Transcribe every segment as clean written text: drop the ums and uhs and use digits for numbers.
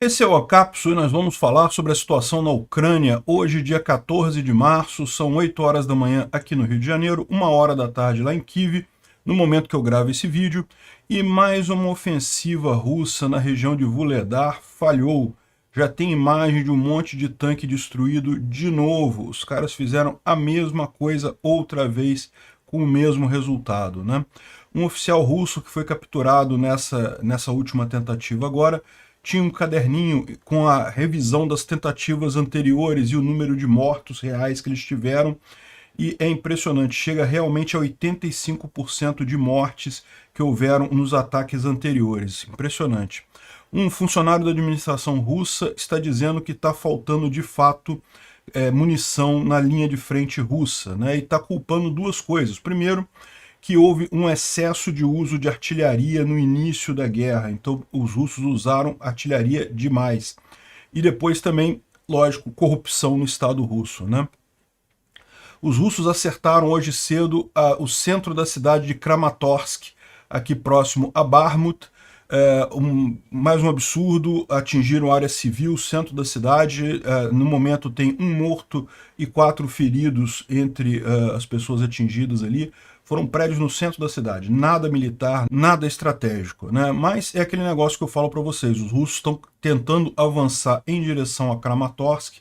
Esse é o Acapso e nós vamos falar sobre a situação na Ucrânia. Hoje, dia 14 de março, são 8 horas da manhã aqui no Rio de Janeiro, 1 hora da tarde lá em Kyiv, no momento que eu gravo esse vídeo, e mais uma ofensiva russa na região de Vuhledar falhou. Já tem imagem de um monte de tanque destruído de novo. Os caras fizeram a mesma coisa outra vez com o mesmo resultado, né? Um oficial russo que foi capturado nessa última tentativa agora tinha um caderninho com a revisão das tentativas anteriores e o número de mortos reais que eles tiveram, e é impressionante, chega realmente a 85% de mortes que houveram nos ataques anteriores, impressionante. Um funcionário da administração russa está dizendo que está faltando de fato munição na linha de frente russa, né? E está culpando duas coisas. Primeiro, que houve um excesso de uso de artilharia no início da guerra, então os russos usaram artilharia demais. E depois também, lógico, corrupção no Estado russo, né? Os russos acertaram hoje cedo o centro da cidade de Kramatorsk, aqui próximo a Bakhmut. Mais um absurdo, atingiram a área civil, o centro da cidade. No momento tem um morto e 4 feridos entre as pessoas atingidas ali. Foram prédios no centro da cidade, nada militar, nada estratégico, né? Mas é aquele negócio que eu falo para vocês, os russos estão tentando avançar em direção a Kramatorsk,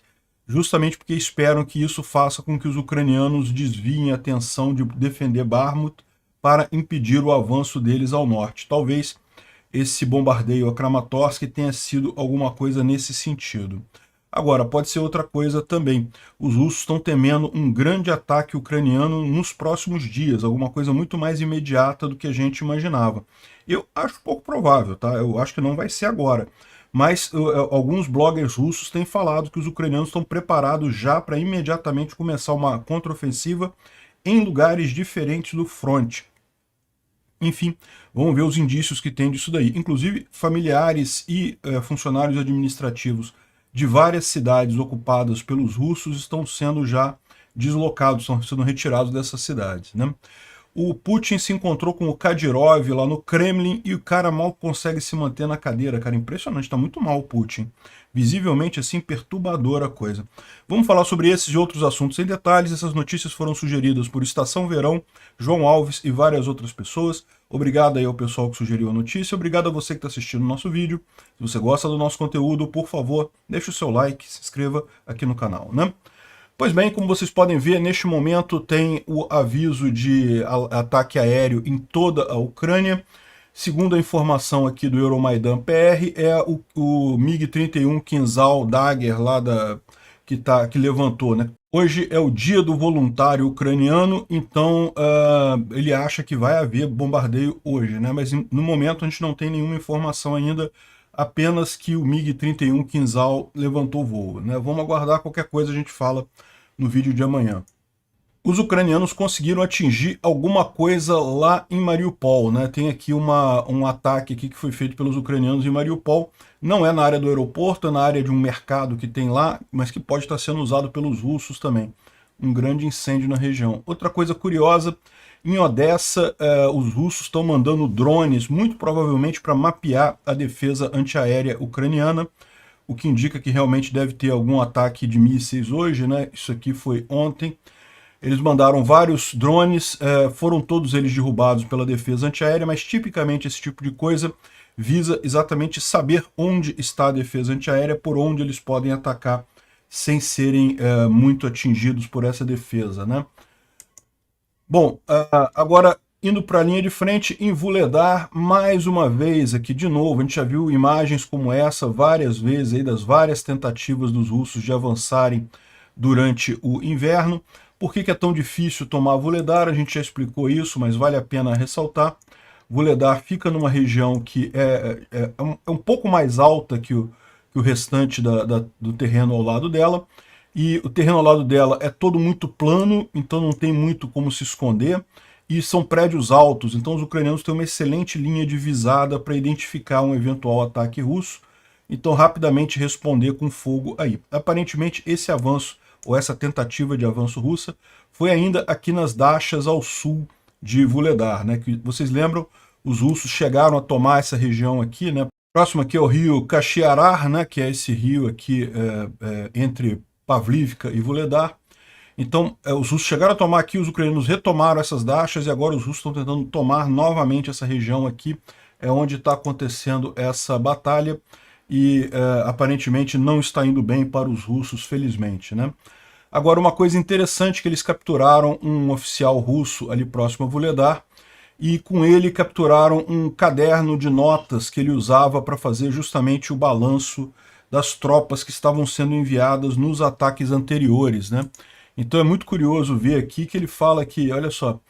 justamente porque esperam que isso faça com que os ucranianos desviem a atenção de defender Bakhmut para impedir o avanço deles ao norte. Talvez esse bombardeio a Kramatorsk tenha sido alguma coisa nesse sentido. Agora, pode ser outra coisa também. Os russos estão temendo um grande ataque ucraniano nos próximos dias, alguma coisa muito mais imediata do que a gente imaginava. Eu acho pouco provável, tá? Eu acho que não vai ser agora. Mas alguns bloggers russos têm falado que os ucranianos estão preparados já para imediatamente começar uma contraofensiva em lugares diferentes do fronte. Enfim, vamos ver os indícios que tem disso daí. Inclusive, familiares e funcionários administrativos de várias cidades ocupadas pelos russos estão sendo já deslocados, estão sendo retirados dessas cidades, né? O Putin se encontrou com o Kadyrov lá no Kremlin e o cara mal consegue se manter na cadeira, cara, impressionante, tá muito mal o Putin. Visivelmente, assim, perturbadora a coisa. Vamos falar sobre esses e outros assuntos em detalhes. Essas notícias foram sugeridas por Estação Verão, João Alves e várias outras pessoas. Obrigado aí ao pessoal que sugeriu a notícia. Obrigado a você que está assistindo o nosso vídeo. Se você gosta do nosso conteúdo, por favor, deixe o seu like, se inscreva aqui no canal, né? Pois bem, como vocês podem ver, neste momento tem o aviso de ataque aéreo em toda a Ucrânia. Segundo a informação aqui do Euromaidan PR, é o MiG-31 Kinzhal Dagger lá que levantou, né? Hoje é o dia do voluntário ucraniano, então ele acha que vai haver bombardeio hoje, né? Mas no momento a gente não tem nenhuma informação ainda, apenas que o MiG-31 Kinzhal levantou voo, né? Vamos aguardar, qualquer coisa a gente fala no vídeo de amanhã. Os ucranianos conseguiram atingir alguma coisa lá em Mariupol, né? Tem aqui um ataque aqui que foi feito pelos ucranianos em Mariupol. Não é na área do aeroporto, é na área de um mercado que tem lá, mas que pode estar sendo usado pelos russos também. Um grande incêndio na região. Outra coisa curiosa, em Odessa, os russos estão mandando drones, muito provavelmente para mapear a defesa antiaérea ucraniana, o que indica que realmente deve ter algum ataque de mísseis hoje, né? Isso aqui foi ontem. Eles mandaram vários drones, foram todos eles derrubados pela defesa antiaérea, mas tipicamente esse tipo de coisa visa exatamente saber onde está a defesa antiaérea, por onde eles podem atacar sem serem muito atingidos por essa defesa, né? Bom, agora indo para a linha de frente, em Vuhledar, mais uma vez aqui de novo, a gente já viu imagens como essa várias vezes aí das várias tentativas dos russos de avançarem durante o inverno. Por que é tão difícil tomar Vuhledar? A gente já explicou isso, mas vale a pena ressaltar. Vuhledar fica numa região que é um pouco mais alta que o restante do terreno ao lado dela, e o terreno ao lado dela é todo muito plano, então não tem muito como se esconder, e são prédios altos, então os ucranianos têm uma excelente linha de visada para identificar um eventual ataque russo, então rapidamente responder com fogo aí. Aparentemente esse avanço, ou essa tentativa de avanço russa, foi ainda aqui nas Dachas ao sul de Vuhledar, né? Que vocês lembram, os russos chegaram a tomar essa região aqui, né? Próximo aqui é o rio Kashiarar, né, que é esse rio aqui entre Pavlivka e Vuhledar. Então, os russos chegaram a tomar aqui, os ucranianos retomaram essas dachas e agora os russos estão tentando tomar novamente essa região aqui, onde está acontecendo essa batalha e aparentemente não está indo bem para os russos, felizmente, né? Agora, uma coisa interessante que eles capturaram um oficial russo ali próximo a Vuhledar e com ele capturaram um caderno de notas que ele usava para fazer justamente o balanço das tropas que estavam sendo enviadas nos ataques anteriores, né? Então é muito curioso ver aqui que ele fala que, olha só,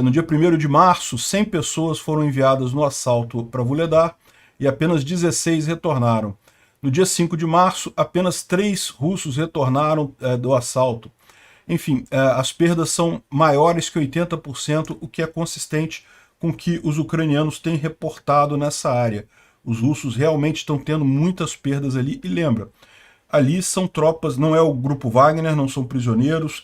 no dia 1º de março, 100 pessoas foram enviadas no assalto para Vuhledar e apenas 16 retornaram. No dia 5 de março, apenas 3 russos retornaram do assalto. Enfim, as perdas são maiores que 80%, o que é consistente com o que os ucranianos têm reportado nessa área. Os russos realmente estão tendo muitas perdas ali, e lembra, ali são tropas, não é o grupo Wagner, não são prisioneiros,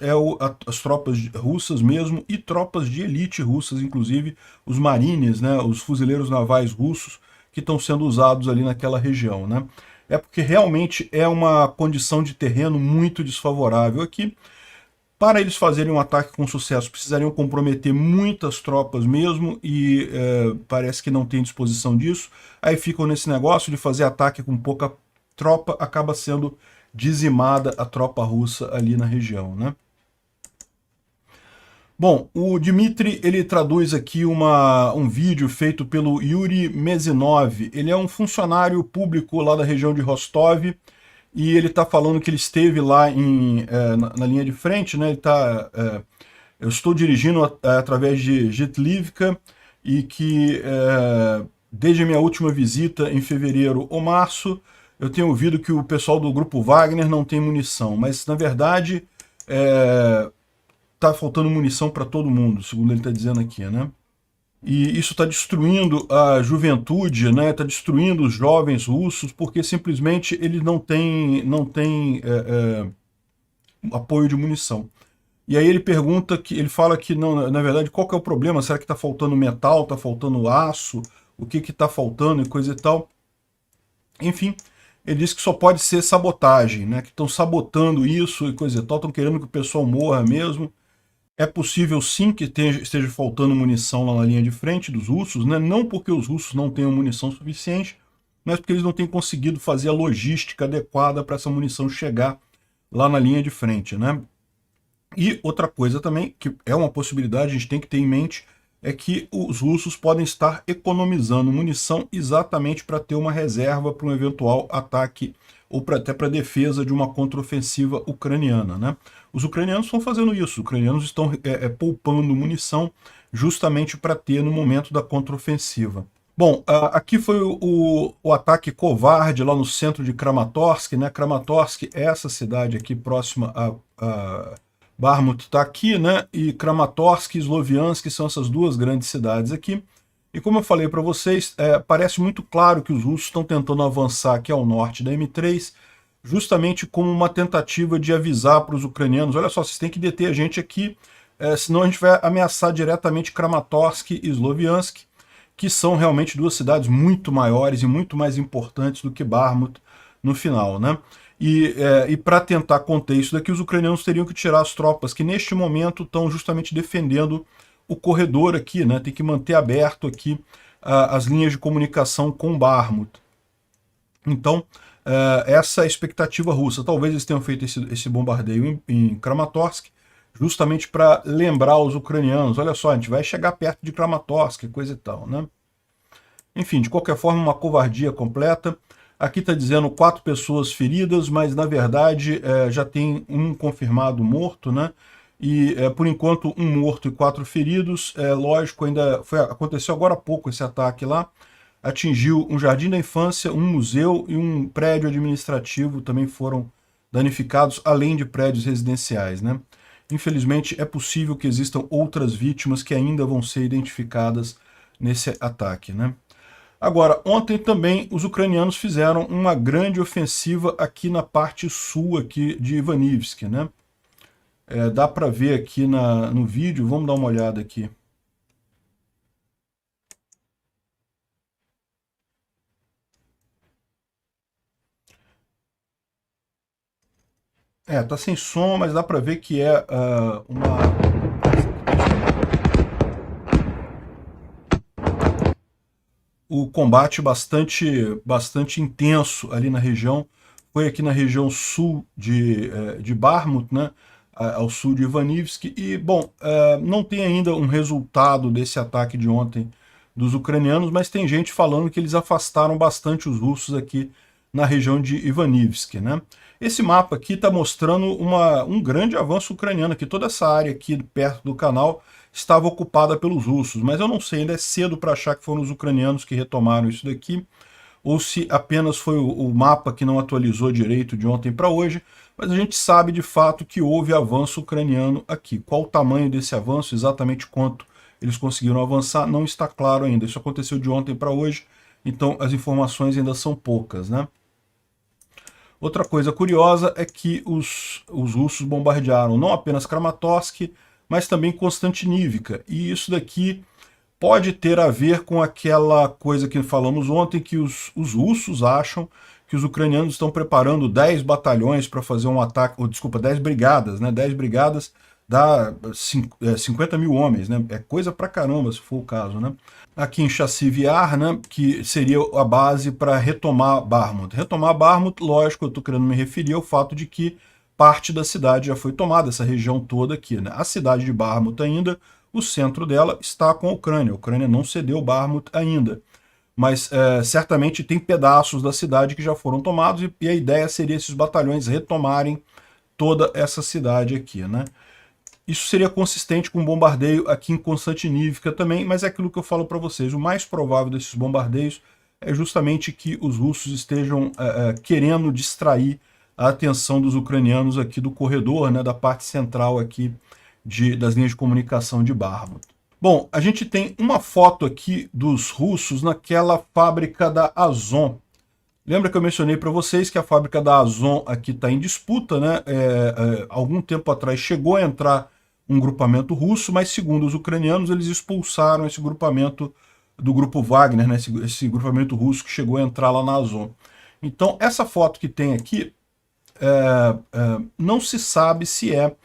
as tropas russas mesmo, e tropas de elite russas, inclusive os marines, né, os fuzileiros navais russos, que estão sendo usados ali naquela região, né? É porque realmente é uma condição de terreno muito desfavorável aqui. Para eles fazerem um ataque com sucesso, precisariam comprometer muitas tropas mesmo, e parece que não tem disposição disso. Aí ficam nesse negócio de fazer ataque com pouca tropa, acaba sendo dizimada a tropa russa ali na região, né? Bom, o Dmitry, ele traduz aqui um vídeo feito pelo Yuri Mezinov. Ele é um funcionário público lá da região de Rostov, e ele está falando que ele esteve lá na linha de frente, né? Ele tá, eu estou dirigindo através de Jitlivka, e que desde a minha última visita em fevereiro ou março, eu tenho ouvido que o pessoal do grupo Wagner não tem munição, mas na verdade tá faltando munição para todo mundo, segundo ele está dizendo aqui, né? E isso está destruindo a juventude, né? Está destruindo os jovens russos, porque simplesmente eles não têm apoio de munição. E aí ele pergunta, ele fala que, não, na verdade, qual que é o problema? Será que está faltando metal, está faltando aço? O que está faltando e coisa e tal? Enfim, ele diz que só pode ser sabotagem, né? Que estão sabotando isso e coisa e tal, estão querendo que o pessoal morra mesmo. É possível sim que esteja faltando munição lá na linha de frente dos russos, né? Não porque os russos não tenham munição suficiente, mas porque eles não têm conseguido fazer a logística adequada para essa munição chegar lá na linha de frente, né? E outra coisa também, que é uma possibilidade, a gente tem que ter em mente, é que os russos podem estar economizando munição exatamente para ter uma reserva para um eventual ataque ou até para defesa de uma contraofensiva ucraniana, né? Os ucranianos estão fazendo isso, os ucranianos estão poupando munição justamente para ter no momento da contraofensiva. Bom, aqui foi o ataque covarde lá no centro de Kramatorsk, né? Kramatorsk é essa cidade aqui próxima a Bakhmut está aqui, né? E Kramatorsk e Sloviansk são essas duas grandes cidades aqui. E como eu falei para vocês, parece muito claro que os russos estão tentando avançar aqui ao norte da M3, justamente como uma tentativa de avisar para os ucranianos, olha só, vocês têm que deter a gente aqui, senão a gente vai ameaçar diretamente Kramatorsk e Sloviansk, que são realmente duas cidades muito maiores e muito mais importantes do que Bakhmut no final, né? E para tentar conter isso daqui, os ucranianos teriam que tirar as tropas que neste momento estão justamente defendendo o corredor aqui, né? Tem que manter aberto aqui as linhas de comunicação com Bakhmut. Então, essa é a expectativa russa. Talvez eles tenham feito esse bombardeio em Kramatorsk, justamente para lembrar os ucranianos, olha só, a gente vai chegar perto de Kramatorsk, coisa e tal, né? Enfim, de qualquer forma, uma covardia completa. Aqui está dizendo 4 pessoas feridas, mas na verdade já tem um confirmado morto, né? E por enquanto 1 morto e 4 feridos. Lógico, aconteceu agora há pouco esse ataque lá. Atingiu um jardim da infância, um museu e um prédio administrativo também foram danificados, além de prédios residenciais, né? Infelizmente é possível que existam outras vítimas que ainda vão ser identificadas nesse ataque, né? Agora, ontem também os ucranianos fizeram uma grande ofensiva aqui na parte sul aqui de Ivanivsk, né? Dá para ver aqui no vídeo, vamos dar uma olhada aqui. Tá sem som, mas dá para ver que é o combate bastante intenso ali na região. Foi aqui na região sul de Bakhmut, né, ao sul de Ivanivsk, e, bom, não tem ainda um resultado desse ataque de ontem dos ucranianos, mas tem gente falando que eles afastaram bastante os russos aqui na região de Ivanivsk, né. Esse mapa aqui está mostrando um grande avanço ucraniano, que toda essa área aqui perto do canal estava ocupada pelos russos, mas eu não sei, ainda é cedo para achar que foram os ucranianos que retomaram isso daqui, ou se apenas foi o mapa que não atualizou direito de ontem para hoje, mas a gente sabe de fato que houve avanço ucraniano aqui. Qual o tamanho desse avanço, exatamente quanto eles conseguiram avançar, não está claro ainda. Isso aconteceu de ontem para hoje, então as informações ainda são poucas, né? Outra coisa curiosa é que os russos bombardearam não apenas Kramatorsk, mas também Konstantinivka, e isso daqui pode ter a ver com aquela coisa que falamos ontem, que os russos acham que os ucranianos estão preparando 10 batalhões para fazer um ataque, ou desculpa, 10 brigadas, né? 10 brigadas dá 50 mil homens, né? É coisa pra caramba, se for o caso, né? Aqui em Chassiv Yar, né, que seria a base para retomar Bakhmut. Retomar Bakhmut, lógico, eu estou querendo me referir ao fato de que parte da cidade já foi tomada, essa região toda aqui, né? A cidade de Bakhmut ainda, o centro dela está com a Ucrânia. A Ucrânia não cedeu Bakhmut ainda, mas certamente tem pedaços da cidade que já foram tomados, e a ideia seria esses batalhões retomarem toda essa cidade aqui, né? Isso seria consistente com um bombardeio aqui em Konstantinivka também, mas é aquilo que eu falo para vocês, o mais provável desses bombardeios é justamente que os russos estejam querendo distrair a atenção dos ucranianos aqui do corredor, né, da parte central aqui das linhas de comunicação de Bakhmut. Bom, a gente tem uma foto aqui dos russos naquela fábrica da Azon. Lembra que eu mencionei para vocês que a fábrica da Azon aqui está em disputa, né? Algum tempo atrás chegou a entrar um grupamento russo, mas segundo os ucranianos, eles expulsaram esse grupamento do grupo Wagner, né? Esse grupamento russo que chegou a entrar lá na Azon. Então, essa foto que tem aqui, não se sabe se é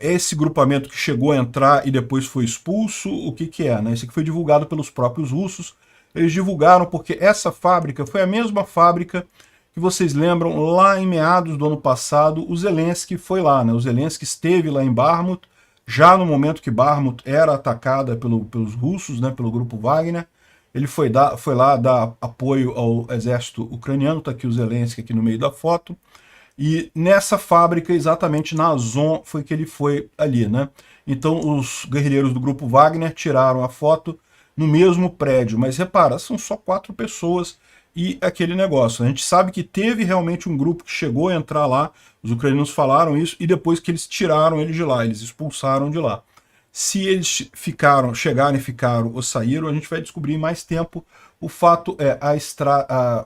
esse grupamento que chegou a entrar e depois foi expulso, o que é, né? Isso aqui foi divulgado pelos próprios russos. Eles divulgaram porque essa fábrica foi a mesma fábrica que vocês lembram lá em meados do ano passado, o Zelensky foi lá, né? O Zelensky esteve lá em Bakhmut, já no momento que Bakhmut era atacada pelos russos, né? Pelo grupo Wagner. Ele foi lá dar apoio ao exército ucraniano, tá aqui o Zelensky aqui no meio da foto. E nessa fábrica, exatamente na Azon, foi que ele foi ali, né? Então os guerrilheiros do grupo Wagner tiraram a foto no mesmo prédio, mas repara, são só 4 pessoas e aquele negócio. A gente sabe que teve realmente um grupo que chegou a entrar lá, os ucranianos falaram isso, e depois que eles tiraram eles de lá, eles expulsaram de lá. Se eles chegaram e ficaram ou saíram, a gente vai descobrir em mais tempo. O fato é,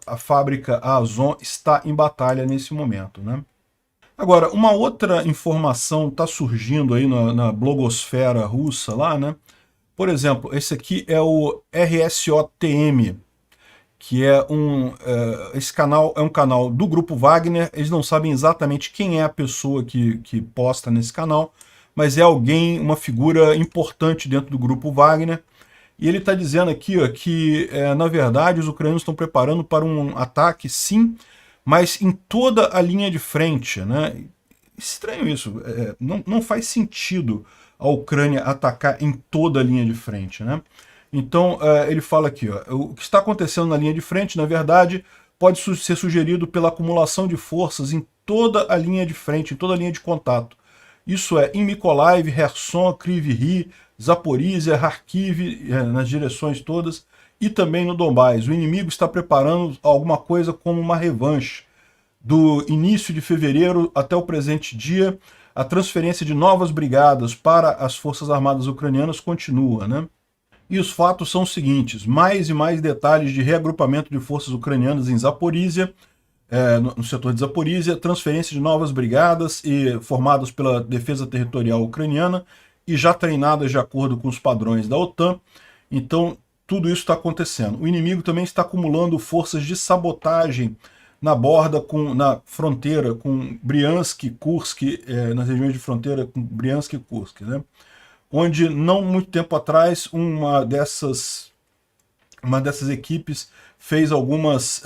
a fábrica, a Azon, está em batalha nesse momento, né? Agora, uma outra informação está surgindo aí na blogosfera russa lá, né? Por exemplo, esse aqui é o RSOTM, que é esse canal é um canal do grupo Wagner. Eles não sabem exatamente quem é a pessoa que posta nesse canal, mas é alguém, uma figura importante dentro do grupo Wagner. E ele está dizendo aqui que, na verdade, os ucranianos estão preparando para um ataque, sim, mas em toda a linha de frente, né? Estranho isso, não faz sentido a Ucrânia atacar em toda a linha de frente, né? Então, ele fala aqui, o que está acontecendo na linha de frente, na verdade, pode ser sugerido pela acumulação de forças em toda a linha de frente, em toda a linha de contato. Isso é em Mykolaiv, Kherson, Kryvyi Rih, Zaporizhia, Kharkiv, nas direções todas, e também no Donbás. O inimigo está preparando alguma coisa como uma revanche. Do início de fevereiro até o presente dia, a transferência de novas brigadas para as Forças Armadas Ucranianas continua, né? E os fatos são os seguintes: mais e mais detalhes de reagrupamento de forças ucranianas em Zaporizhia, no setor de Zaporizhia, transferência de novas brigadas formadas pela Defesa Territorial Ucraniana e já treinadas de acordo com os padrões da OTAN. Então, tudo isso está acontecendo. O inimigo também está acumulando forças de sabotagem na fronteira com Briansk, Kursk, nas regiões de fronteira com Briansk e Kursk, né? Onde não muito tempo atrás uma dessas equipes fez algumas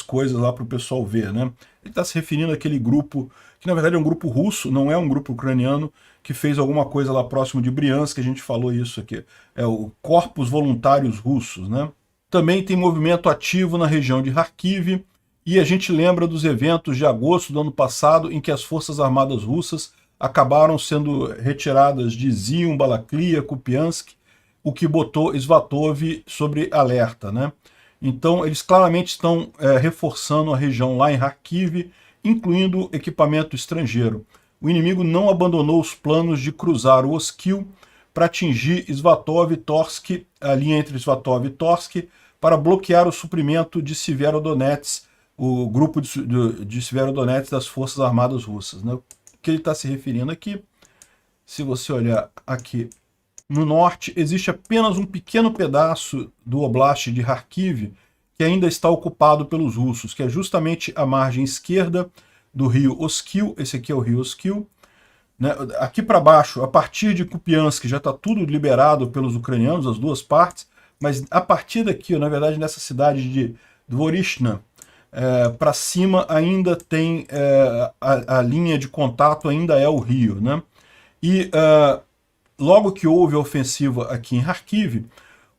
coisas lá para o pessoal ver, né? Ele está se referindo àquele grupo, que na verdade é um grupo russo, não é um grupo ucraniano, que fez alguma coisa lá próximo de Briansk, que a gente falou isso aqui. É o Corpos Voluntários Russos, né? Também tem movimento ativo na região de Kharkiv, e a gente lembra dos eventos de agosto do ano passado, em que as Forças Armadas Russas acabaram sendo retiradas de Zium, Balaklia, Kupiansk, o que botou Svatov sobre alerta, né? Então, eles claramente estão reforçando a região lá em Kharkiv, incluindo equipamento estrangeiro. O inimigo não abandonou os planos de cruzar o Oskil para atingir Svatov e Torsk, a linha entre Svatov e Torsk, para bloquear o suprimento de Severodonetsk, o grupo de Severodonetsk das Forças Armadas Russas, né? O que ele está se referindo aqui, se você olhar aqui no norte, existe apenas um pequeno pedaço do Oblast de Kharkiv que ainda está ocupado pelos russos, que é justamente a margem esquerda do rio Oskil. Esse aqui é o rio Oskil, né? Aqui para baixo, a partir de Kupiansk, já está tudo liberado pelos ucranianos, as duas partes, mas a partir daqui, na verdade, nessa cidade de Dvorishna, para cima ainda tem a linha de contato, ainda é o rio, né? E logo que houve a ofensiva aqui em Kharkiv,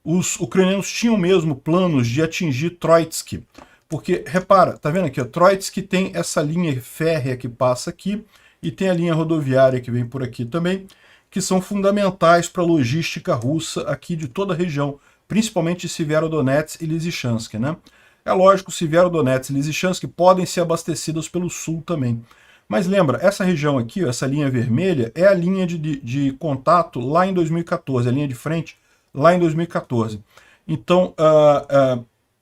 os ucranianos tinham mesmo planos de atingir Troitsk, porque, repara, tá vendo aqui, ó, Troitsk tem essa linha férrea que passa aqui, e tem a linha rodoviária que vem por aqui também, que são fundamentais para a logística russa aqui de toda a região, principalmente Severodonetsk e Lysychansk, né? É lógico, Severodonetsk e Lysychansk podem ser abastecidas pelo sul também. Mas lembra, essa região aqui, essa linha vermelha, é a linha de contato lá em 2014, a linha de frente lá em 2014. Então,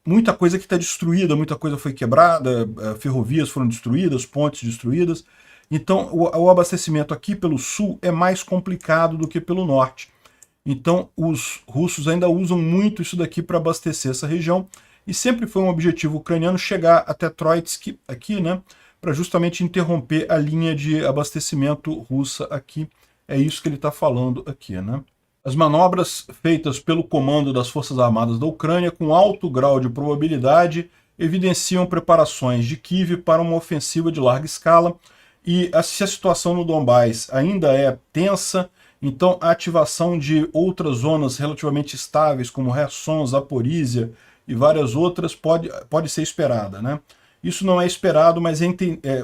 muita coisa que está destruída, muita coisa foi quebrada, ferrovias foram destruídas, pontes destruídas. Então, o abastecimento aqui pelo sul é mais complicado do que pelo norte. Então, os russos ainda usam muito isso daqui para abastecer essa região, e sempre foi um objetivo ucraniano chegar até Troitsk aqui, né, para justamente interromper a linha de abastecimento russa aqui. É isso que ele está falando aqui, né? As manobras feitas pelo comando das Forças Armadas da Ucrânia, com alto grau de probabilidade, evidenciam preparações de Kiev para uma ofensiva de larga escala, e se a situação no Donbás ainda é tensa, então a ativação de outras zonas relativamente estáveis, como Kherson, Zaporizhia e várias outras, pode ser esperada, né? Isso não é esperado, mas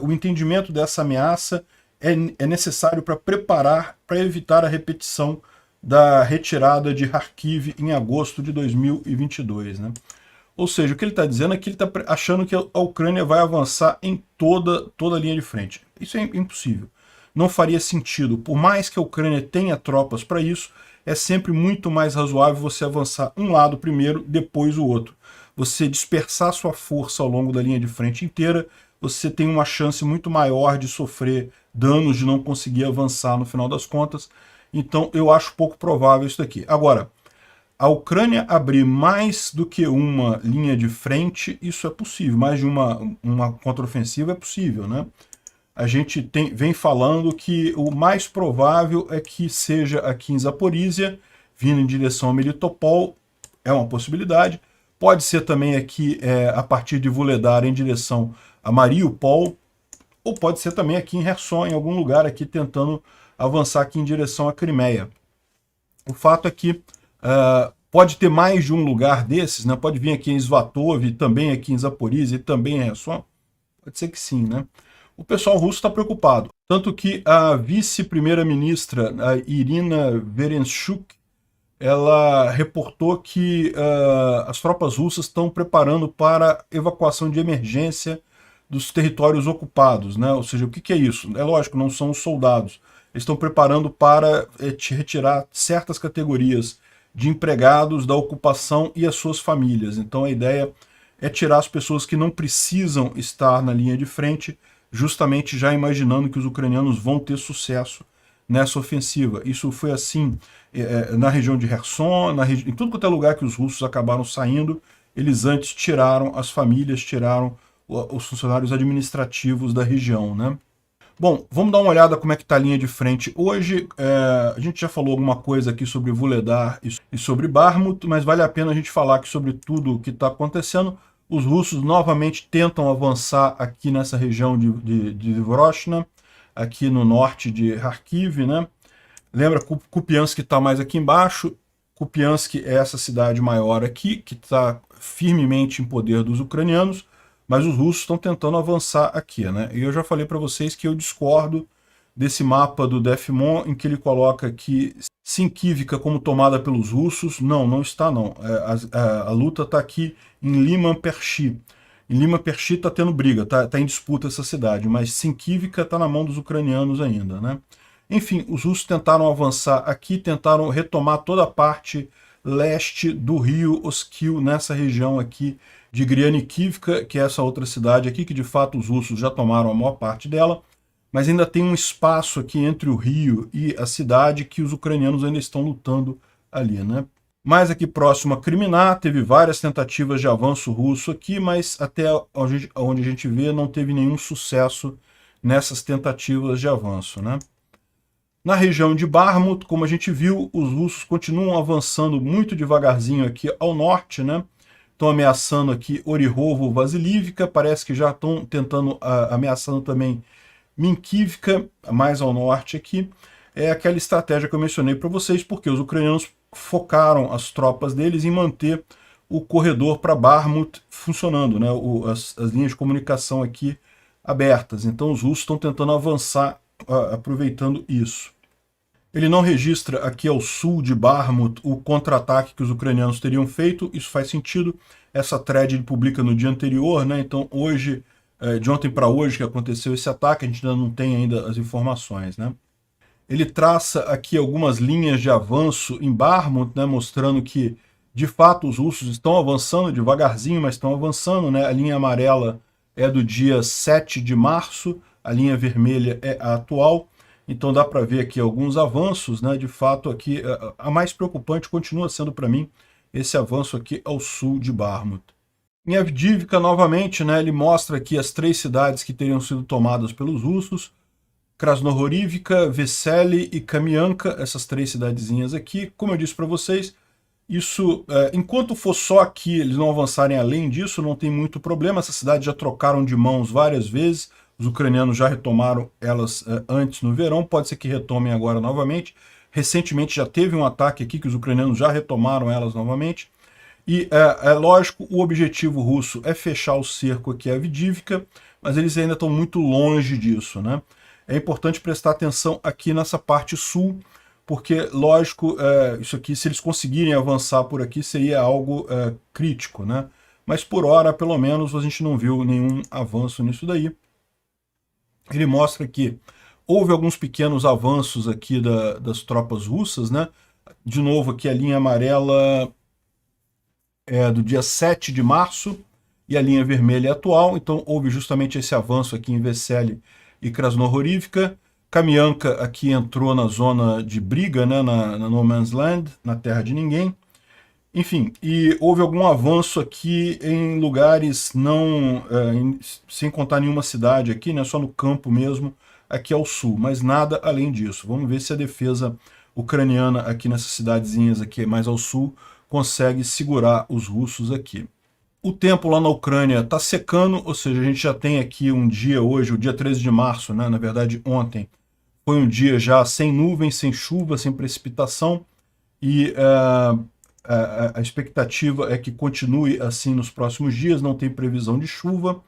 o entendimento dessa ameaça é necessário para preparar, para evitar a repetição da retirada de Kharkiv em agosto de 2022, né? Ou seja, o que ele está dizendo é que ele está achando que a Ucrânia vai avançar em toda a linha de frente. Isso é impossível. Não faria sentido. Por mais que a Ucrânia tenha tropas para isso, é sempre muito mais razoável você avançar um lado primeiro, depois o outro. Você dispersar sua força ao longo da linha de frente inteira, você tem uma chance muito maior de sofrer danos, de não conseguir avançar no final das contas. Então eu acho pouco provável isso daqui. Agora, a Ucrânia abrir mais do que uma linha de frente, isso é possível. Mais de uma contraofensiva é possível, né? A gente vem falando que o mais provável é que seja aqui em Zaporizhia, vindo em direção a Melitopol, é uma possibilidade. Pode ser também aqui a partir de Vuhledar em direção a Mariupol, ou pode ser também aqui em Kherson, em algum lugar aqui tentando avançar aqui em direção à Crimeia. O fato é que pode ter mais de um lugar desses, né? Pode vir aqui em Svatov, também aqui em Zaporizhia e também em Kherson. Pode ser que sim, né? O pessoal russo está preocupado. Tanto que a vice-primeira-ministra, a Irina Verenchuk, ela reportou que as tropas russas estão preparando para evacuação de emergência dos territórios ocupados, né? Ou seja, o que é isso? É lógico, não são os soldados. Eles estão preparando para retirar certas categorias de empregados da ocupação e as suas famílias. Então a ideia é tirar as pessoas que não precisam estar na linha de frente, justamente já imaginando que os ucranianos vão ter sucesso nessa ofensiva. Isso foi assim na região de Kherson, em tudo quanto é lugar que os russos acabaram saindo, eles antes tiraram as famílias, tiraram os funcionários administrativos da região, né? Bom, vamos dar uma olhada como é que está a linha de frente hoje. A gente já falou alguma coisa aqui sobre Vuhledar e sobre Bakhmut, mas vale a pena a gente falar aqui sobre tudo o que está acontecendo. Os russos novamente tentam avançar aqui nessa região de Vrochna, aqui no norte de Kharkiv, né? Lembra, Kupiansk está mais aqui embaixo. Kupiansk é essa cidade maior aqui, que está firmemente em poder dos ucranianos, mas os russos estão tentando avançar aqui, né? E eu já falei para vocês que eu discordo desse mapa do Defimon, em que ele coloca aqui Sinkivka como tomada pelos russos. Não, não está não. A luta está aqui em Liman-Pershi. Em Liman-Pershi está tendo briga, está em disputa essa cidade, mas Sinkivka está na mão dos ucranianos ainda, né? Enfim, os russos tentaram avançar aqui, tentaram retomar toda a parte leste do rio Oskil, nessa região aqui de Grianikivka, que é essa outra cidade aqui, que de fato os russos já tomaram a maior parte dela, mas ainda tem um espaço aqui entre o rio e a cidade que os ucranianos ainda estão lutando ali, né? Mais aqui próximo a Kriminá, teve várias tentativas de avanço russo aqui, mas até onde a gente vê não teve nenhum sucesso nessas tentativas de avanço, né? Na região de Bakhmut, como a gente viu, os russos continuam avançando muito devagarzinho aqui ao norte, né? Estão ameaçando aqui Orihovo, Vasilivka, parece que já estão tentando, ameaçando também Minkivka, mais ao norte aqui. É aquela estratégia que eu mencionei para vocês, porque os ucranianos focaram as tropas deles em manter o corredor para Bakhmut funcionando, né? As linhas de comunicação aqui abertas. Então os russos estão tentando avançar aproveitando isso. Ele não registra aqui ao sul de Bakhmut o contra-ataque que os ucranianos teriam feito. Isso faz sentido. Essa thread ele publica no dia anterior, né? Então hoje, de ontem para hoje que aconteceu esse ataque, a gente ainda não tem ainda as informações, né? Ele traça aqui algumas linhas de avanço em Bakhmut, né? Mostrando que de fato os russos estão avançando devagarzinho, mas estão avançando, né? A linha amarela é do dia 7 de março, a linha vermelha é a atual. Então dá para ver aqui alguns avanços, né? De fato aqui, a mais preocupante continua sendo para mim esse avanço aqui ao sul de Bakhmut. Em Avdiivka, novamente, né, ele mostra aqui as 3 cidades que teriam sido tomadas pelos russos: Krasnohorivka, Vesely e Kamianka, essas 3 cidadezinhas aqui. Como eu disse para vocês, isso, enquanto for só aqui, eles não avançarem além disso, não tem muito problema. Essas cidades já trocaram de mãos várias vezes, os ucranianos já retomaram elas antes no verão, pode ser que retomem agora novamente. Recentemente já teve um ataque aqui que os ucranianos já retomaram elas novamente. E é lógico, o objetivo russo é fechar o cerco aqui a Avdiivka, mas eles ainda estão muito longe disso, né? É importante prestar atenção aqui nessa parte sul, porque, lógico, isso aqui, se eles conseguirem avançar por aqui, seria algo crítico, né? Mas por hora, pelo menos, a gente não viu nenhum avanço nisso daí. Ele mostra que houve alguns pequenos avanços aqui das tropas russas, né? De novo, aqui a linha amarela é do dia 7 de março e a linha vermelha é atual, então houve justamente esse avanço aqui em Vesely e Krasnohorivka. Kamianka aqui entrou na zona de briga, né, na No Man's Land, na terra de ninguém. Enfim, e houve algum avanço aqui em lugares não, sem contar nenhuma cidade aqui, né, só no campo mesmo, aqui ao sul, mas nada além disso. Vamos ver se a defesa ucraniana aqui nessas cidadezinhas aqui mais ao sul consegue segurar os russos aqui. O tempo lá na Ucrânia está secando, ou seja, a gente já tem aqui um dia hoje, o dia 13 de março, né, na verdade ontem, foi um dia já sem nuvens, sem chuva, sem precipitação, e a expectativa é que continue assim nos próximos dias, não tem previsão de chuva,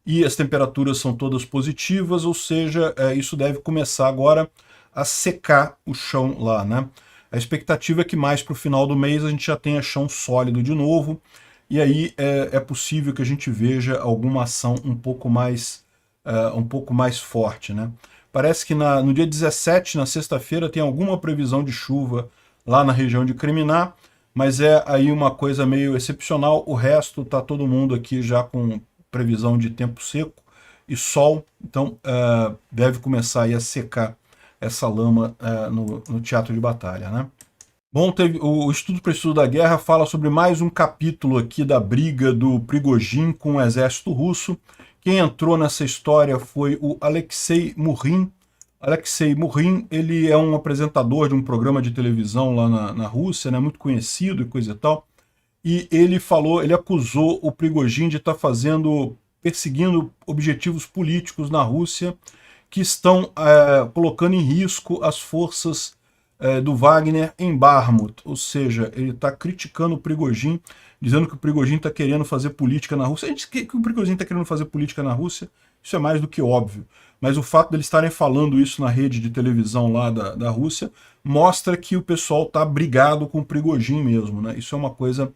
e as temperaturas são todas positivas, ou seja, isso deve começar agora a secar o chão lá, né? A expectativa é que mais para o final do mês a gente já tenha chão sólido de novo, e aí é possível que a gente veja alguma ação um pouco mais forte, né? Parece que no dia 17, na sexta-feira, tem alguma previsão de chuva lá na região de Kriminá, mas é aí uma coisa meio excepcional. O resto está todo mundo aqui já com previsão de tempo seco e sol, então deve começar aí a secar essa lama no teatro de batalha, né? Bom, o Estudo para Estudo da Guerra fala sobre mais um capítulo aqui da briga do Prigozhin com o exército russo. Quem entrou nessa história foi o Alexei Murin. Alexei Murin, ele é um apresentador de um programa de televisão lá na Rússia, né, muito conhecido e coisa e tal. E ele acusou o Prigozhin de estar perseguindo objetivos políticos na Rússia que estão colocando em risco as forças do Wagner em Bakhmut, ou seja, ele está criticando o Prigozhin, dizendo que o Prigozhin está querendo fazer política na Rússia. A gente que o Prigozhin está querendo fazer política na Rússia, isso é mais do que óbvio. Mas o fato deles estarem falando isso na rede de televisão lá da Rússia mostra que o pessoal está brigado com o Prigozhin mesmo, né? Isso é uma coisa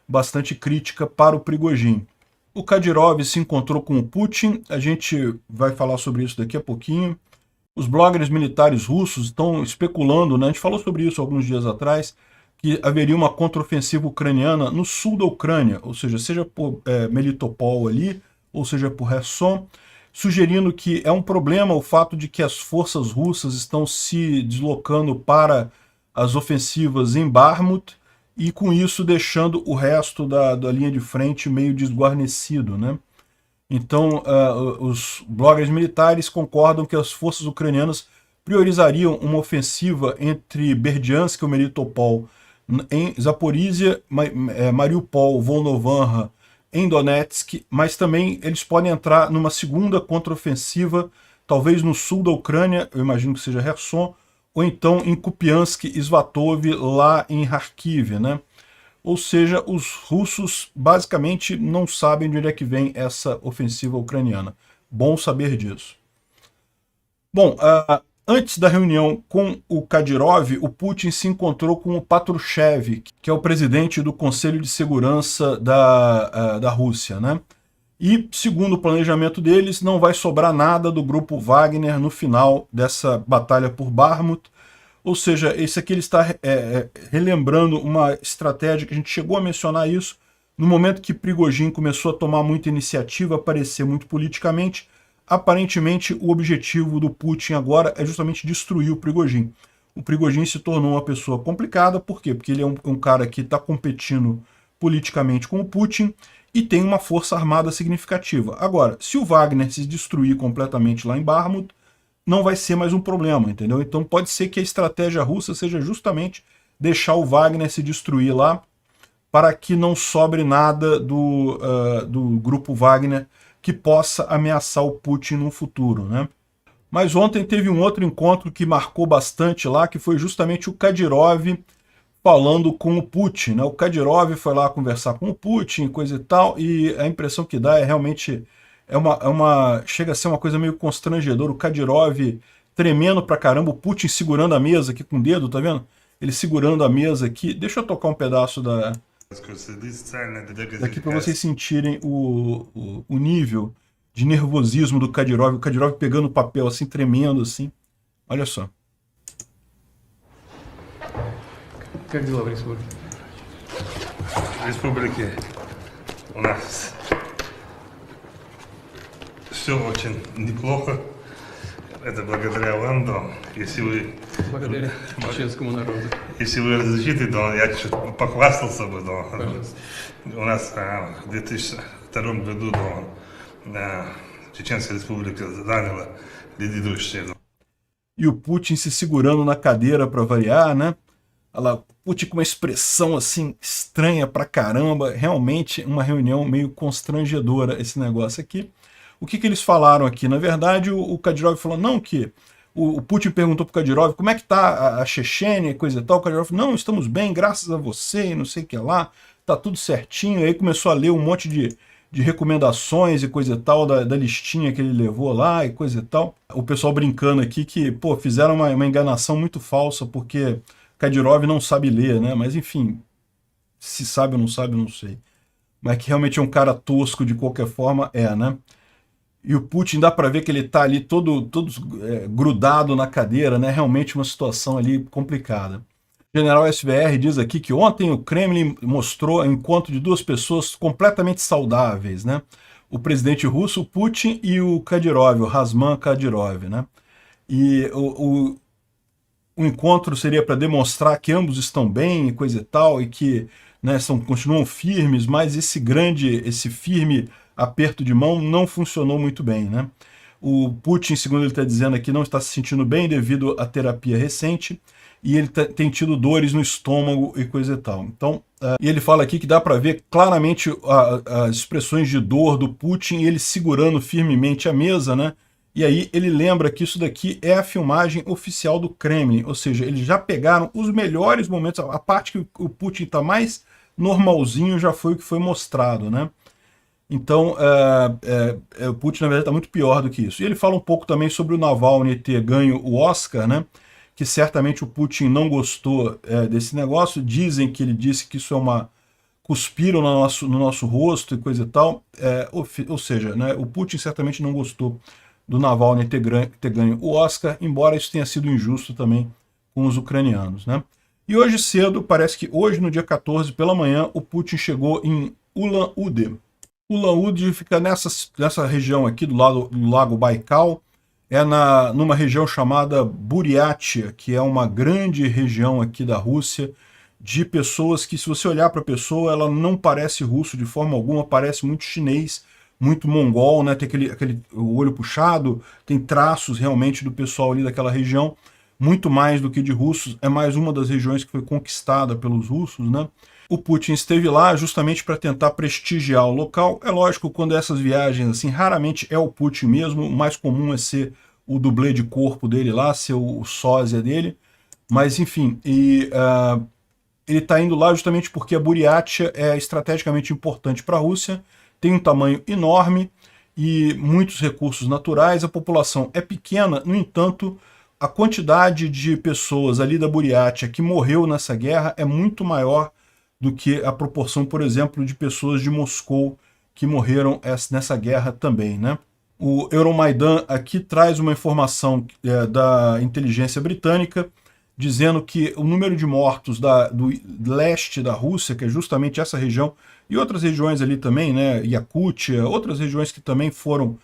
bastante crítica para o Prigozhin. O Kadyrov se encontrou com o Putin, a gente vai falar sobre isso daqui a pouquinho. Os bloggers militares russos estão especulando, né? A gente falou sobre isso alguns dias atrás, que haveria uma contraofensiva ucraniana no sul da Ucrânia, ou seja por Melitopol ali, ou seja por Kherson, sugerindo que é um problema o fato de que as forças russas estão se deslocando para as ofensivas em Bakhmut e com isso deixando o resto da linha de frente meio desguarnecido, né? Então, os bloggers militares concordam que as forças ucranianas priorizariam uma ofensiva entre Berdiansk e Melitopol em Zaporizhia, Mariupol, Volnovakha em Donetsk, mas também eles podem entrar numa segunda contraofensiva, talvez no sul da Ucrânia, eu imagino que seja Kherson, ou então em Kupiansk e Svatov, lá em Kharkiv, né? Ou seja, os russos basicamente não sabem de onde é que vem essa ofensiva ucraniana. Bom saber disso. Bom, antes da reunião com o Kadyrov, o Putin se encontrou com o Patrushev, que é o presidente do Conselho de Segurança da Rússia, né? E, segundo o planejamento deles, não vai sobrar nada do grupo Wagner no final dessa batalha por Bakhmut. Ou seja, esse aqui ele está relembrando uma estratégia que a gente chegou a mencionar isso, no momento que Prigozhin começou a tomar muita iniciativa, aparecer muito politicamente. Aparentemente, o objetivo do Putin agora é justamente destruir o Prigozhin. O Prigozhin se tornou uma pessoa complicada, por quê? Porque ele é um cara que está competindo politicamente com o Putin e tem uma força armada significativa. Agora, se o Wagner se destruir completamente lá em Bakhmut, não vai ser mais um problema, entendeu? Então pode ser que a estratégia russa seja justamente deixar o Wagner se destruir lá para que não sobre nada do grupo Wagner que possa ameaçar o Putin no futuro, né? Mas ontem teve um outro encontro que marcou bastante lá, que foi justamente o Kadyrov falando com o Putin, né? O Kadyrov foi lá conversar com o Putin, coisa e tal, e a impressão que dá é realmente chega a ser uma coisa meio constrangedora. O Kadyrov tremendo pra caramba, o Putin segurando a mesa aqui com o dedo, tá vendo? Ele segurando a mesa aqui. Deixa eu tocar um pedaço daqui para vocês sentirem o nível de nervosismo do Kadyrov. O Kadyrov pegando o papel assim, tremendo assim. Olha só. Как дела в республике? В республике у нас все очень неплохо. Это благодаря вам, да. Если вы... Благодаря чеченскому народу. Если вы разрешите, да, я чуть похвастался бы, да. Пожалуйста. У нас в 2002 году, да, Чеченская республика заняла лидирующее. E o Putin se segurando na cadeira para variar, né? Ela, Putin com uma expressão assim estranha pra caramba, realmente uma reunião meio constrangedora esse negócio aqui. O que eles falaram aqui? Na verdade, o Kadyrov falou, não, que o Putin perguntou pro Kadyrov como é que tá a Chechênia e coisa e tal. O Kadyrov falou, não, estamos bem, graças a você, e não sei o que lá, tá tudo certinho. E aí começou a ler um monte de recomendações e coisa e tal, da listinha que ele levou lá e coisa e tal. O pessoal brincando aqui que, pô, fizeram uma enganação muito falsa, porque Kadyrov não sabe ler, né? Mas enfim, se sabe ou não sabe, eu não sei. Mas que realmente é um cara tosco de qualquer forma, né? E o Putin dá para ver que ele tá ali todo grudado na cadeira, né? Realmente uma situação ali complicada. O general SVR diz aqui que ontem o Kremlin mostrou o encontro de duas pessoas completamente saudáveis, né? O presidente russo, o Putin, e o Kadyrov, o Razman Kadyrov, né? E o encontro seria para demonstrar que ambos estão bem e coisa e tal, e que, né, continuam firmes, mas esse firme aperto de mão não funcionou muito bem, né? O Putin, segundo ele está dizendo aqui, não está se sentindo bem devido à terapia recente, e ele tem tido dores no estômago e coisa e tal. Então, e ele fala aqui que dá para ver claramente as expressões de dor do Putin, ele segurando firmemente a mesa, né? E aí ele lembra que isso daqui é a filmagem oficial do Kremlin, ou seja, eles já pegaram os melhores momentos, a parte que o Putin está mais normalzinho já foi o que foi mostrado, né? Então, o Putin, na verdade, está muito pior do que isso. E ele fala um pouco também sobre o Navalny ter ganho o Oscar, né? Que certamente o Putin não gostou desse negócio. Dizem que ele disse que isso é uma... cuspiram no nosso rosto e coisa e tal. Ou seja, né, o Putin certamente não gostou do Navalny ter ganho o Oscar, embora isso tenha sido injusto também com os ucranianos, né? E hoje cedo, parece que hoje, no dia 14, pela manhã, o Putin chegou em Ulan-Ude. Ulan-Ude fica nessa região aqui do Lago Baikal, numa região chamada Buriatia, que é uma grande região aqui da Rússia, de pessoas que, se você olhar para a pessoa, ela não parece russo de forma alguma, parece muito chinês, muito mongol, né? Tem o olho puxado, tem traços realmente do pessoal ali daquela região, muito mais do que de russos, é mais uma das regiões que foi conquistada pelos russos, né? O Putin esteve lá justamente para tentar prestigiar o local. É lógico, quando essas viagens, assim, raramente é o Putin mesmo, o mais comum é ser o dublê de corpo dele lá, ser o sósia dele, mas enfim, ele está indo lá justamente porque a Buriatia é estrategicamente importante para a Rússia, tem um tamanho enorme e muitos recursos naturais, a população é pequena, no entanto, a quantidade de pessoas ali da Buriatia que morreu nessa guerra é muito maior do que a proporção, por exemplo, de pessoas de Moscou que morreram nessa guerra também, né? O Euromaidan aqui traz uma informação da inteligência britânica, dizendo que o número de mortos do leste da Rússia, que é justamente essa região, e outras regiões ali também, né, Yakutia, outras regiões que também foram,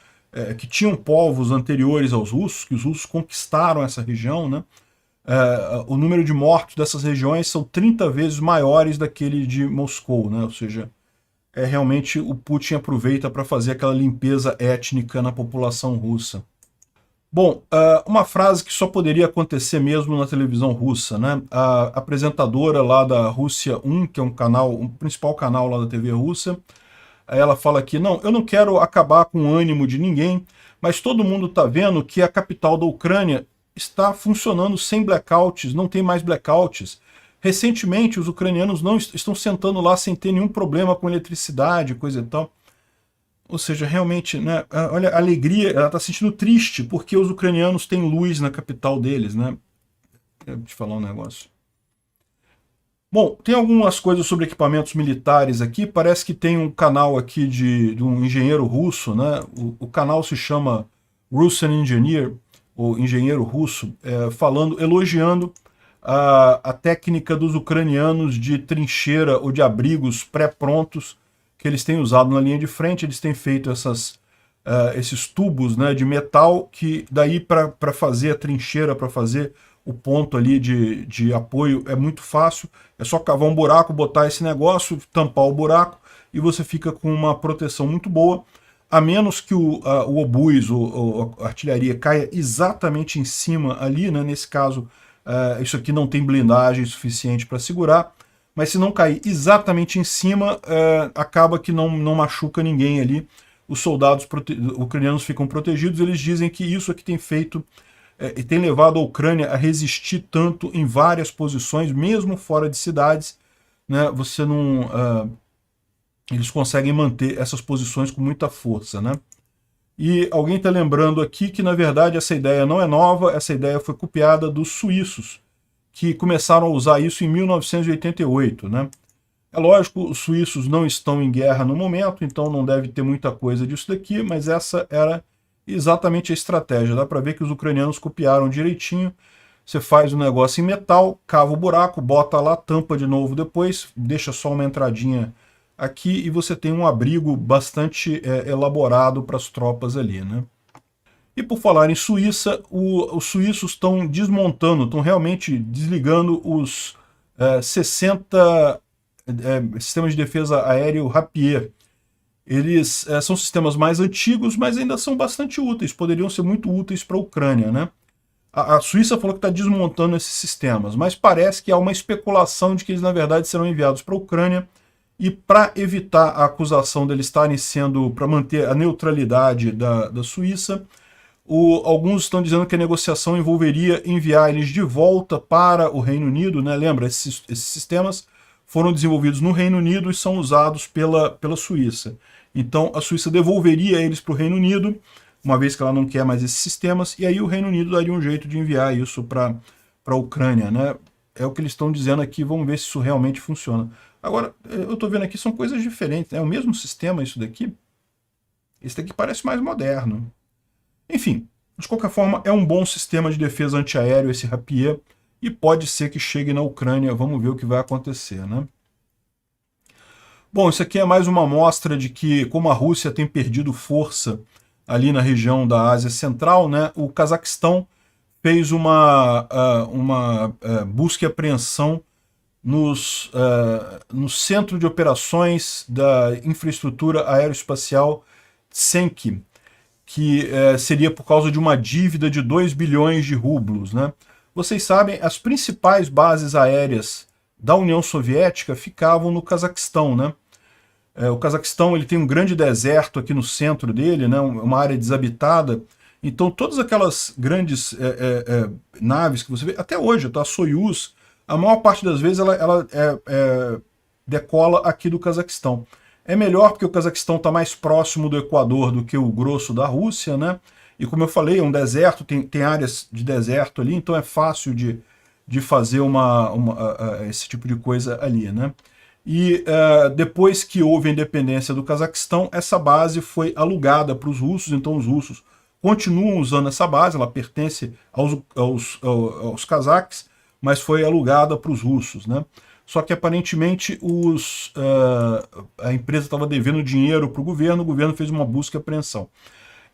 que tinham povos anteriores aos russos, que os russos conquistaram essa região, né? O número de mortos dessas regiões são 30 vezes maiores daquele de Moscou, né? Ou seja, realmente o Putin aproveita para fazer aquela limpeza étnica na população russa. Bom, uma frase que só poderia acontecer mesmo na televisão russa, né? A apresentadora lá da Rússia 1, que é o principal canal lá da TV russa, ela fala aqui, não, eu não quero acabar com o ânimo de ninguém, mas todo mundo está vendo que a capital da Ucrânia está funcionando sem blackouts, não tem mais blackouts. Recentemente, os ucranianos não estão sentando lá sem ter nenhum problema com eletricidade, coisa e tal. Ou seja, realmente, né, olha, a alegria, ela está se sentindo triste porque os ucranianos têm luz na capital deles, né? Deixa eu te falar um negócio. Bom, tem algumas coisas sobre equipamentos militares aqui. Parece que tem um canal aqui de um engenheiro russo, né? O canal se chama Russian Engineer, ou engenheiro russo, elogiando a técnica dos ucranianos de trincheira ou de abrigos pré-prontos que eles têm usado na linha de frente. Eles têm feito esses tubos, né, de metal, que daí para fazer a trincheira, para fazer o ponto ali de apoio é muito fácil. É só cavar um buraco, botar esse negócio, tampar o buraco e você fica com uma proteção muito boa, a menos que o obus ou a artilharia caia exatamente em cima ali, né? Nesse caso, isso aqui não tem blindagem suficiente para segurar, mas se não cair exatamente em cima, acaba que não machuca ninguém ali. Os soldados ucranianos ficam protegidos. Eles dizem que isso aqui tem feito e tem levado a Ucrânia a resistir tanto em várias posições, mesmo fora de cidades, né? Eles conseguem manter essas posições com muita força, né? E alguém está lembrando aqui que, na verdade, essa ideia não é nova, essa ideia foi copiada dos suíços, que começaram a usar isso em 1988, né? É lógico, os suíços não estão em guerra no momento, então não deve ter muita coisa disso daqui, mas essa era exatamente a estratégia. Dá para ver que os ucranianos copiaram direitinho. Você faz o negócio em metal, cava o buraco, bota lá, tampa de novo depois, deixa só uma entradinha aqui e você tem um abrigo bastante elaborado para as tropas ali, né? E por falar em Suíça, os suíços estão desmontando, estão realmente desligando os 60 sistemas de defesa aéreo Rapier. Eles são sistemas mais antigos, mas ainda são bastante úteis, poderiam ser muito úteis para a Ucrânia, né? A Suíça falou que está desmontando esses sistemas, mas parece que há uma especulação de que eles, na verdade, serão enviados para a Ucrânia, e para evitar a acusação deles estarem sendo, para manter a neutralidade da Suíça, alguns estão dizendo que a negociação envolveria enviar eles de volta para o Reino Unido, né? Lembra, esses sistemas foram desenvolvidos no Reino Unido e são usados pela Suíça. Então a Suíça devolveria eles para o Reino Unido, uma vez que ela não quer mais esses sistemas, e aí o Reino Unido daria um jeito de enviar isso para a Ucrânia, né? É o que eles estão dizendo aqui, vamos ver se isso realmente funciona. Agora, eu estou vendo aqui, são coisas diferentes, é o mesmo sistema isso daqui? Esse daqui parece mais moderno. Enfim, de qualquer forma, é um bom sistema de defesa antiaéreo esse Rapier, e pode ser que chegue na Ucrânia, vamos ver o que vai acontecer, né? Bom, isso aqui é mais uma amostra de que, como a Rússia tem perdido força ali na região da Ásia Central, né, o Cazaquistão fez uma busca e apreensão no Centro de Operações da Infraestrutura Aeroespacial Tsenki, que seria por causa de uma dívida de 2 bilhões de rublos, né? Vocês sabem, as principais bases aéreas da União Soviética ficavam no Cazaquistão, né? O Cazaquistão ele tem um grande deserto aqui no centro dele, né? Uma área desabitada. Então todas aquelas grandes naves que você vê, até hoje, tá? A Soyuz, a maior parte das vezes ela decola aqui do Cazaquistão. É melhor porque o Cazaquistão está mais próximo do Equador do que o grosso da Rússia, né? E como eu falei, é um deserto, tem áreas de deserto ali, então é fácil de fazer esse tipo de coisa ali, né? E depois que houve a independência do Cazaquistão, essa base foi alugada para os russos, então os russos continuam usando essa base, ela pertence aos cazaques, mas foi alugada para os russos, né? Só que aparentemente a empresa estava devendo dinheiro para o governo fez uma busca e apreensão.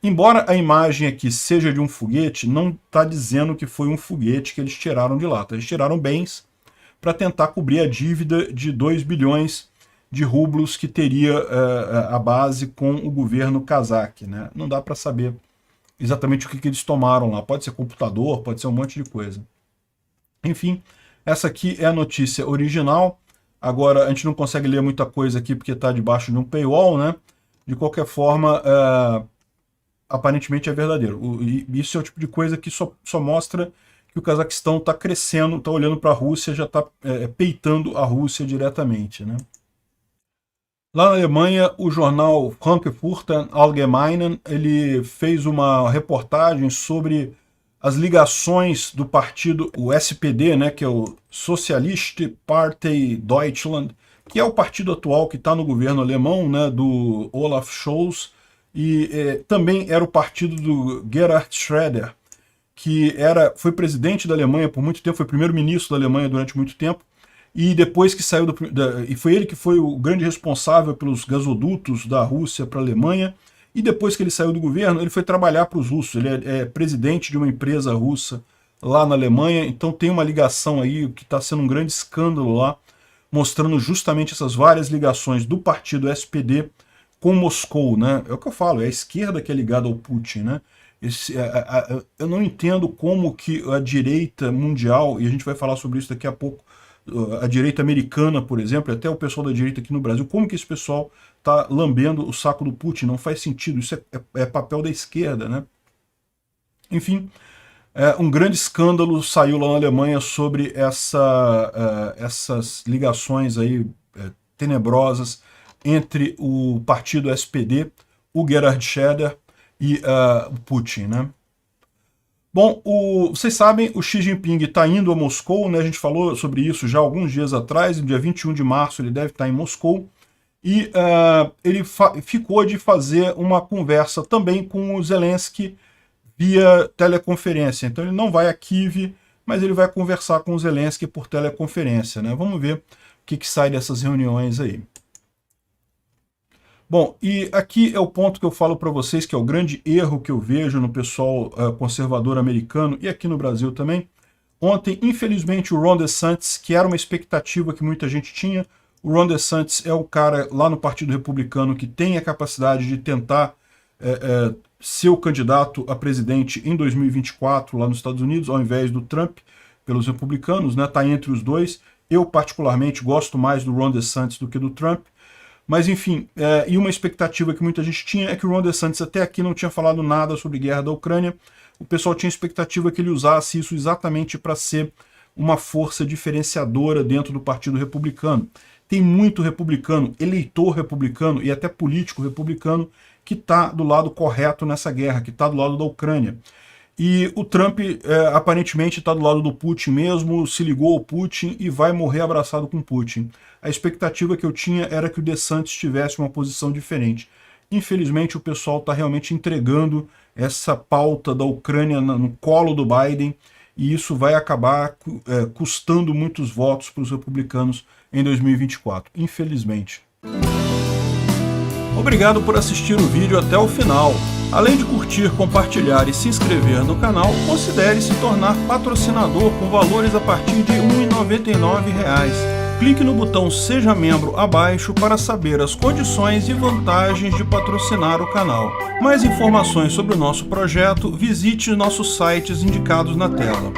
Embora a imagem aqui seja de um foguete, não está dizendo que foi um foguete que eles tiraram de lá. Tá? Eles tiraram bens para tentar cobrir a dívida de 2 bilhões de rublos que teria a base com o governo cazaque, né? Não dá para saber exatamente o que eles tomaram lá. Pode ser computador, pode ser um monte de coisa. Enfim, essa aqui é a notícia original. Agora, a gente não consegue ler muita coisa aqui porque está debaixo de um paywall, né? De qualquer forma, aparentemente é verdadeiro. Isso é o tipo de coisa que só mostra que o Cazaquistão está crescendo, está olhando para a Rússia, já está peitando a Rússia diretamente, né? Lá na Alemanha, o jornal Frankfurter Allgemeine, ele fez uma reportagem sobre as ligações do partido, o SPD, né, que é o Sozialistische Partei Deutschland, que é o partido atual que está no governo alemão, né, do Olaf Scholz, e também era o partido do Gerhard Schröder, que foi presidente da Alemanha por muito tempo, foi primeiro-ministro da Alemanha durante muito tempo, e depois que saiu e foi ele que foi o grande responsável pelos gasodutos da Rússia para a Alemanha, e depois que ele saiu do governo, ele foi trabalhar para os russos, ele é presidente de uma empresa russa lá na Alemanha, então tem uma ligação aí que está sendo um grande escândalo lá, mostrando justamente essas várias ligações do partido SPD com Moscou, né? É o que eu falo, é a esquerda que é ligada ao Putin, né? Eu não entendo como que a direita mundial, e a gente vai falar sobre isso daqui a pouco, a direita americana, por exemplo, e até o pessoal da direita aqui no Brasil, como que esse pessoal está lambendo o saco do Putin? Não faz sentido, isso é papel da esquerda, né? Enfim, um grande escândalo saiu lá na Alemanha sobre essas ligações aí tenebrosas entre o partido SPD, o Gerhard Schröder e o Putin, né? Bom, vocês sabem, o Xi Jinping está indo a Moscou, né? A gente falou sobre isso já alguns dias atrás, no dia 21 de março ele deve estar em Moscou, e ele ficou de fazer uma conversa também com o Zelensky via teleconferência. Então ele não vai a Kiev, mas ele vai conversar com o Zelensky por teleconferência, né? Vamos ver o que sai dessas reuniões aí. Bom, e aqui é o ponto que eu falo para vocês, que é o grande erro que eu vejo no pessoal conservador americano e aqui no Brasil também. Ontem, infelizmente, o Ron DeSantis, que era uma expectativa que muita gente tinha, o Ron DeSantis é o cara lá no Partido Republicano que tem a capacidade de tentar ser o candidato a presidente em 2024 lá nos Estados Unidos, ao invés do Trump, pelos republicanos, né? Tá entre os dois. Eu, particularmente, gosto mais do Ron DeSantis do que do Trump. Mas, enfim, e uma expectativa que muita gente tinha é que o Ron DeSantis até aqui não tinha falado nada sobre guerra da Ucrânia. O pessoal tinha expectativa que ele usasse isso exatamente para ser uma força diferenciadora dentro do Partido Republicano. Tem muito republicano, eleitor republicano e até político republicano que está do lado correto nessa guerra, que está do lado da Ucrânia. E o Trump aparentemente está do lado do Putin mesmo, se ligou ao Putin e vai morrer abraçado com Putin. A expectativa que eu tinha era que o DeSantis tivesse uma posição diferente. Infelizmente o pessoal está realmente entregando essa pauta da Ucrânia no colo do Biden e isso vai acabar custando muitos votos para os republicanos em 2024, infelizmente. Obrigado por assistir o vídeo até o final. Além de curtir, compartilhar e se inscrever no canal, considere se tornar patrocinador com valores a partir de R$ 1,99. Clique no botão Seja Membro abaixo para saber as condições e vantagens de patrocinar o canal. Mais informações sobre o nosso projeto, visite nossos sites indicados na tela.